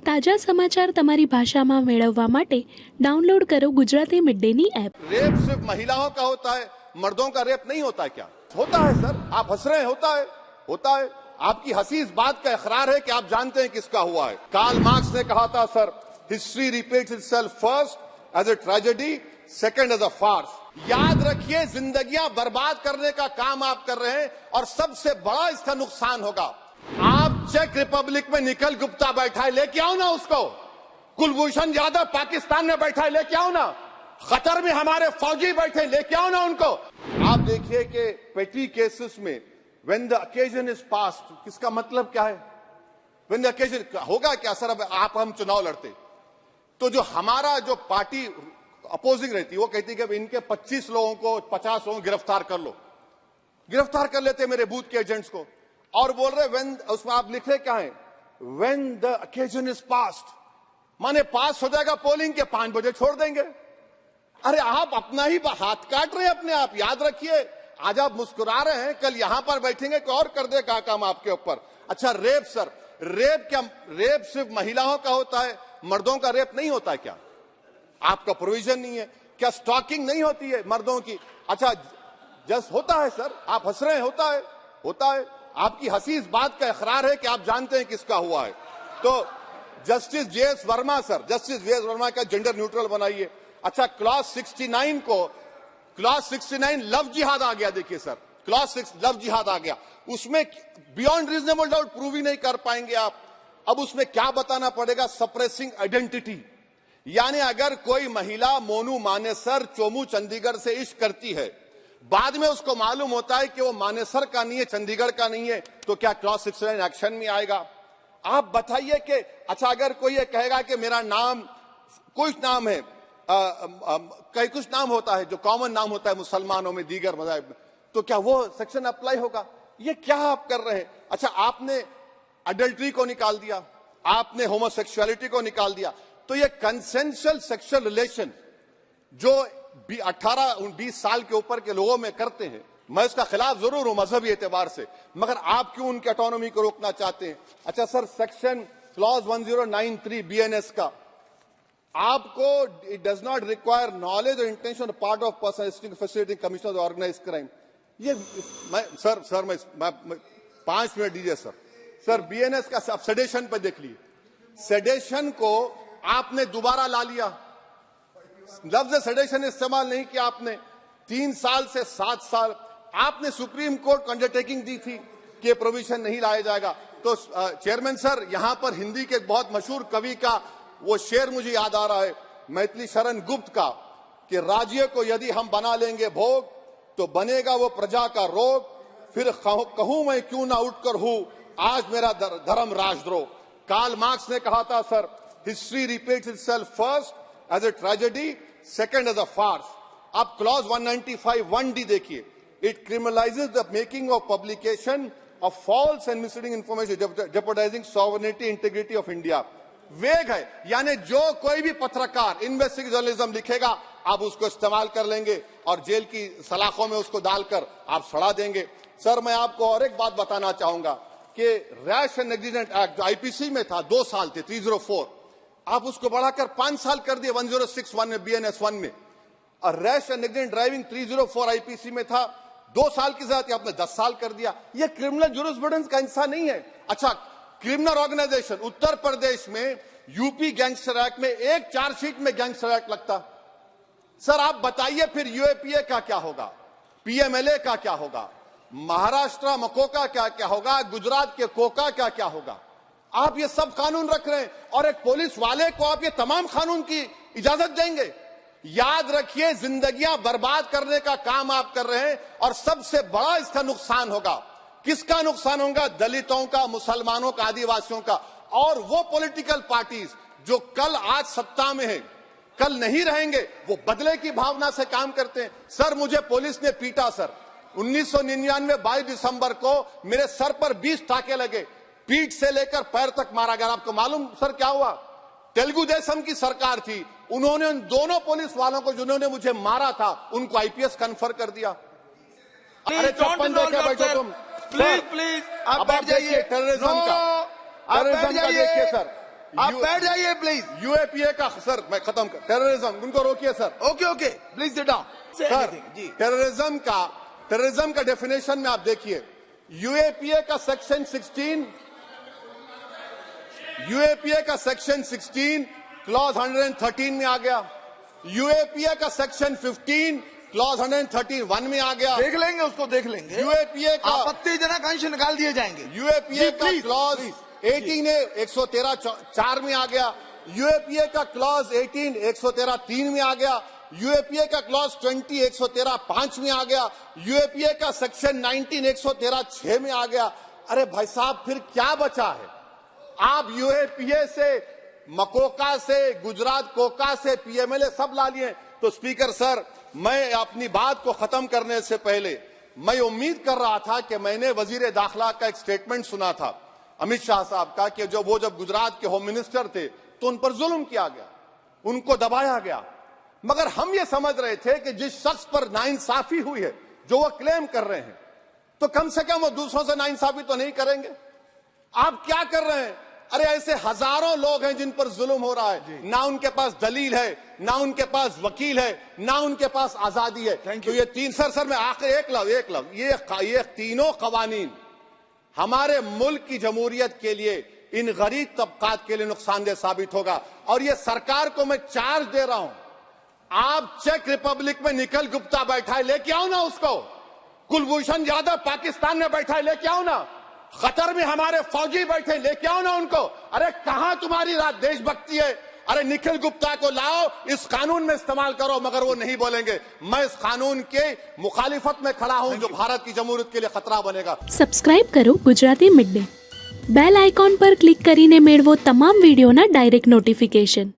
તાજા સમાચાર તમારી ભાષામાં મેળવવા માટે ડાઉનલોડ કરો ગુજરાતી મિડ ડેની એપ। रेप सिर्फ महिलाओं का होता है, मर्दों का रेप नहीं होता क्या? होता है सर, आप हंस रहे हैं। होता है। आपकी हंसी इस बात का इकरार है कि आप जानते हैं किसका हुआ है। कार्ल मार्क्स ने कहा था sir, history repeats itself first as a tragedy, second as a farce. याद रखिए, जिंदगियां बर्बाद करने का काम आप कर रहे हैं और सबसे बड़ा इसका नुकसान होगा। आप चेक रिपब्लिक में निखिल गुप्ता बैठा है, लेके आओ ना उसको। कुलभूषण यादव पाकिस्तान में बैठा है, लेके आओ ना। कतर में हमारे फौजी बैठे, लेके आओ ना उनको। आप देखिए कि पेटी केसेस में when the occasion is past, किसका मतलब क्या है? व्हेन द ओकेजन होगा क्या सर? अब आप हम चुनाव लड़ते तो जो हमारा जो पार्टी अपोजिंग रहती वो कहती कि इनके 25 लोगों को 50 लोगों को गिरफ्तार कर लो। गिरफ्तार कर लेते मेरे बूथ के एजेंट्स को और बोल रहे व्हेन, उसमें आप लिख रहे क्या है? When the occasion is past, माने पास हो जाएगा पोलिंग के 5 बजे छोड़ देंगे। अरे आप अपना ही हाथ काट रहे हैं अपने आप। याद रखिए, आज आप मुस्कुरा रहे हैं, कल यहां पर बैठेंगे कोई और कर देगा काम आपके ऊपर। अच्छा, रेप सर, रेप क्या? रेप सिर्फ महिलाओं का होता है, मर्दों का रेप नहीं होता क्या? आपका प्रोविजन नहीं है क्या? स्टॉकिंग नहीं होती है मर्दों की? अच्छा, जस्ट होता है सर, आप हंस रहे हैं। होता है। आपकी हंसी इस बात का इकरार है कि आप जानते हैं किसका हुआ है। तो justice JS Verma sir, justice JS Verma का जेंडर न्यूट्रल बनाइए। अच्छा, क्लॉज 69 को, क्लॉज 69 लव जिहाद आ गया। देखिए सर, क्लॉज 6 लव जिहाद आ गया। उसमें बियॉन्ड रीजनेबल डाउट प्रूव ही नहीं कर पाएंगे आप। अब उसमें क्या बताना पड़ेगा? Suppressing identity. यानी अगर कोई महिला मोनू मानेसर चोमू चंडीगढ़ से इश्क करती है, बाद में उसको मालूम होता है कि वो मानेसर का नहीं है, चंडीगढ़ का नहीं है, तो क्या क्लॉज 69 एक्शन में आएगा? आप बताइए कि अच्छा, अगर कोई ये कहेगा कि मेरा नाम कुछ नाम है, कई कुछ नाम होता है जो कॉमन नाम होता है मुसलमानों में, दीगर मज़ाहिब में, तो क्या वो सेक्शन अप्लाई होगा? ये क्या आप कर रहे हैं? अच्छा, आपने अडल्ट्री को निकाल दिया, आपने होमोसेक्सुअलिटी को निकाल दिया, तो ये कंसेंशुअल सेक्सुअल रिलेशन जो 18-20 साल के ऊपर के लोगों में करते हैं, मैं इसका खिलाफ जरूर हूं मजहबी एतबार से, मगर आप क्यों उनकी ऑटोनॉमी को रोकना चाहते हैं? अच्छा सर, सेक्शन क्लॉज 1093 बीएनएस का, आपको it does not require knowledge और intention part of person facility commission of organise crime. ये मैं 5 मिनट दीजिए सर। बीएनएस का आप सेडेशन पर देख लीजिए। सेडेशन को आपने दोबारा ला लिया, लफ्ज सेडेशन इस्तेमाल नहीं किया आपने। 3 साल से 7 साल आपने सुप्रीम कोर्ट को अंडरटेकिंग दी थी कि प्रोविजन नहीं लाया जाएगा। तो चेयरमैन सर, यहां पर हिंदी के एक बहुत मशहूर कवि का वो शेर मुझे याद आ रहा है, मैथिली शरण गुप्त का, कि राज्य को यदि हम बना लेंगे भोग तो बनेगा वो प्रजा का रोग, फिर कहूं मैं क्यों ना उठकर हूं आज मेरा धर्म राजद्रोह। कार्ल मार्क्स ने कहा था sir, history repeats itself first as a tragedy, second as a farce. आप क्लॉज 195 1D देखिए, it criminalises the making of publication of false and misleading information jeopardising sovereignty integrity of India. Vague है, यानी जो कोई भी पत्रकार investigative journalism लिखेगा आप उसको इस्तेमाल कर लेंगे और जेल की सलाखों में उसको डालकर आप सड़ा देंगे। सर, मैं आपको और एक बात बताना चाहूंगा कि रैश एंड नेग्लिजेंट एक्ट जो आईपीसी में था 2 साल थे, 304, आप उसको बढ़ाकर 5 साल कर दिए 1061 में, बीएनएस 1 में। और rash and negligent driving 304 IPC में था 2 साल की सजा थी, आपने 10 साल कर दिया। ये क्रिमिनल जुरिस्प्रूडेंस का हिस्सा नहीं है। अच्छा, क्रिमिनल ऑर्गेनाइजेशन उत्तर प्रदेश में यूपी गैंगस्टर एक्ट में एक चार्जशीट में गैंगस्टर एक्ट लगता। सर आप बताइए फिर यूएपीए का क्या होगा, पीएमएलए का क्या होगा, महाराष्ट्र मको का क्या होगा, गुजरात के कोका का क्या होगा? आप ये सब कानून रख रहे हैं और एक पुलिस वाले को आप ये तमाम कानून की इजाजत देंगे? याद रखिए, जिंदगियां बर्बाद करने का काम आप कर रहे हैं और सबसे बड़ा इसका नुकसान होगा। किसका नुकसान होगा? दलितों का, मुसलमानों का, आदिवासियों का। और वो पॉलिटिकल पार्टीज जो कल आज सत्ता में है, कल नहीं रहेंगे, वो बदले की भावना से काम करते हैं। सर, मुझे पुलिस ने पीटा सर 1999 22 दिसंबर को मेरे सर पर 20 टाके लगे, पीठ से लेकर पैर तक मारा गया। आपको मालूम सर क्या हुआ? तेलुगु देशम की सरकार थी, उन्होंने उन दोनों पुलिस वालों को जिन्होंने मुझे मारा था उनको आईपीएस कन्फर कर दिया। अरे चप्पन देके बैठो तुम। प्लीज आप बैठ जाइए। टेररिज्म का देखिए सर, आप बैठ जाइए प्लीज। यूएपीए का सर मैं खत्म कर टेररिज्म उनको रोकिए sir. Okay okay please sit down. Sir ji terrorism का डेफिनेशन में आप देखिए यूएपीए का सेक्शन 16 क्लॉज 113 में आ गया। यूएपीए का सेक्शन 15 क्लॉज 131 में आ गया। देख लेंगे उसको, देख लेंगे। यूएपीए का आपत्तिजनक अंश निकाल दिए जाएंगे। यूएपीए जी, का please, क्लॉज please, 18 113 4 में आ गया। यूएपीए का क्लॉज 18 113 3 में आ गया। यूएपीए का क्लॉज 20 113 5 में आ गया। यूएपीए का सेक्शन 19 113 6 में आ गया। अरे भाई साहब फिर क्या बचा है? आप यूएपीए से मकोका से गुजरात कोका से पीएमएलए सब ला लिए। तो स्पीकर सर मैं अपनी बात को खत्म करने से पहले मैं उम्मीद कर रहा था कि मैंने वजीर दाखिला का एक स्टेटमेंट सुना था अमित शाह साहब का कि जब गुजरात के होम मिनिस्टर थे तो उन पर जुल्म किया गया, उनको दबाया गया। मगर हम ये समझ रहे थे कि जिस शख्स पर नाइंसाफी हुई है जो वो क्लेम कर रहे हैं तो कम से कम वो दूसरों से नाइंसाफी तो नहीं करेंगे। आप क्या कर रहे हैं? अरे ऐसे हजारों लोग हैं जिन पर जुल्म हो रहा है, ना उनके पास दलील है, ना उनके पास वकील है, ना उनके पास आजादी है। तो ये तीन सर मैं आखिर एक लव ये तीनों कवानीन हमारे मुल्क की जमहूरियत के लिए इन गरीब तबकात के लिए नुकसानदेह साबित होगा। और ये सरकार को मैं चार्ज दे रहा हूं, आप चेक रिपब्लिक में निखिल गुप्ता बैठा है, लेके आओ ना उसको। कुलभूषण यादव पाकिस्तान में बैठा है, लेके आओ ना। कतर में हमारे फौजी बैठे, लेके आओ ना उनको। अरे कहां तुम्हारी देशभक्ति है? अरे निखिल गुप्ता को लाओ, इस कानून में इस्तेमाल करो। मगर वो नहीं बोलेंगे। मैं इस कानून के मुखालिफत में खड़ा हूं जो भारत की जमहूरियत के लिए खतरा बनेगा। સબસ્ક્રાઇબ કરો Gujarati mid day bell icon પર ક્લિક કરીને મેળવો તમામ વિડીયોના ડાયરેક્ટ નોટિફિકેશન।